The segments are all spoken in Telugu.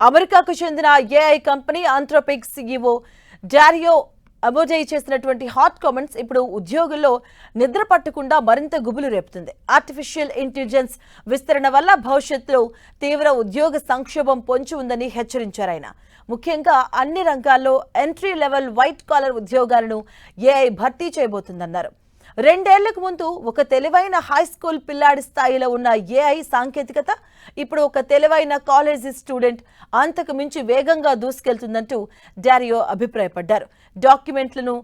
అమెరికాకు చెందిన AI company Anthropic CEO Dario Amodei చేసినటువంటి హాట్ కామెంట్స్ ఇప్పుడు ఉద్యోగుల్లో నిద్ర పట్టకుండా మరింత గుబులు రేపుతుంది. ఆర్టిఫిషియల్ ఇంటెలిజెన్స్ విస్తరణ వల్ల భవిష్యత్తులో తీవ్ర ఉద్యోగ సంక్షోభం పొంచి ఉందని హెచ్చరించారు ఆయన. ముఖ్యంగా అన్ని రంగాల్లో ఎంట్రీ లెవెల్ వైట్ కాలర్ ఉద్యోగాలను ఏఐ భర్తీ చేయబోతుందన్నారు. 2 ఏళ్లకు ముందు ఒక తెలివైన హై స్కూల్ పిల్లాడి స్థాయిలో ఉన్న ఏఐ సాంకేతికత ఇప్పుడు ఒక తెలివైన కాలేజీ స్టూడెంట్ అంతకు మించి వేగంగా దూసుకెళ్తుందంటూ డారియో అభిప్రాయపడ్డారు. డాక్యుమెంట్లను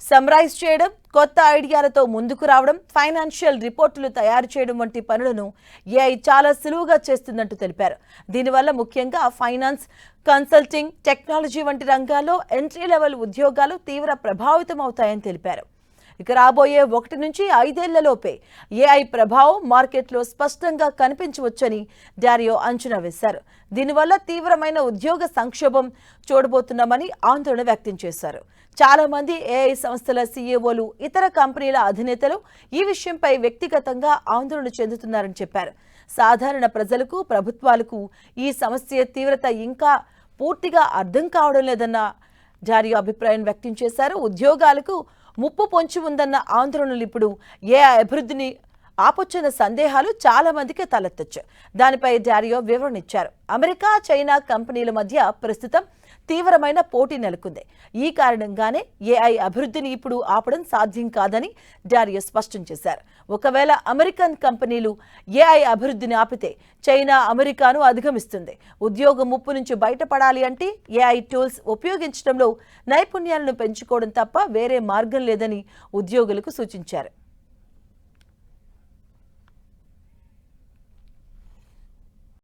సమ్మరైజ్ చేయడం, కొత్త ఐడియాలతో ముందుకు రావడం, ఫైనాన్షియల్ రిపోర్టులు తయారు చేయడం వంటి పనులను ఏఐ చాలా సులువుగా చేస్తుందంటూ తెలిపారు. దీనివల్ల ముఖ్యంగా ఫైనాన్స్, కన్సల్టింగ్, టెక్నాలజీ వంటి రంగాల్లో ఎంట్రీ లెవెల్ ఉద్యోగాలు తీవ్ర ప్రభావితం అవుతాయని తెలిపారు. ఇక రాబోయే 1 నుంచి 5 ఏళ్లలోపే ఏఐ ప్రభావం మార్కెట్లో స్పష్టంగా కనిపించవచ్చని డారియో అంచనా వేశారు. దీనివల్ల తీవ్రమైన ఉద్యోగ సంక్షోభం చూడబోతున్నామని ఆందోళన వ్యక్తం చేశారు. చాలా మంది ఏఐ సంస్థల సీఈఓలు, ఇతర కంపెనీల అధినేతలు ఈ విషయంపై వ్యక్తిగతంగా ఆందోళన చెందుతున్నారని చెప్పారు. సాధారణ ప్రజలకు, ప్రభుత్వాలకు ఈ సమస్య తీవ్రత ఇంకా పూర్తిగా అర్థం కావడం లేదన్న డారియో అభిప్రాయం వ్యక్తం చేశారు. ఉద్యోగాలకు ముప్పు పొంచి ఉందన్న ఆందోళనలు ఇప్పుడు ఏఐ అభివృద్ధిని ఆపొచ్చన్న సందేహాలు చాలా మందికి తలెత్తొచ్చు. దానిపై డారియో వివరణ ఇచ్చారు. అమెరికా, చైనా కంపెనీల మధ్య ప్రస్తుతం తీవ్రమైన పోటీ నెలకొంది. ఈ కారణంగానే ఏఐ అభివృద్ధిని ఇప్పుడు ఆపడం సాధ్యం కాదని డారియో స్పష్టం చేశారు. ఒకవేళ అమెరికన్ కంపెనీలు ఏఐ అభివృద్ధిని ఆపితే చైనా అమెరికాను అధిగమిస్తుంది. ఉద్యోగ ముప్పు నుంచి బయటపడాలి అంటే ఏఐ టూల్స్ ఉపయోగించడంలో నైపుణ్యాలను పెంచుకోవడం తప్ప వేరే మార్గం లేదని ఉద్యోగులకు సూచించారు.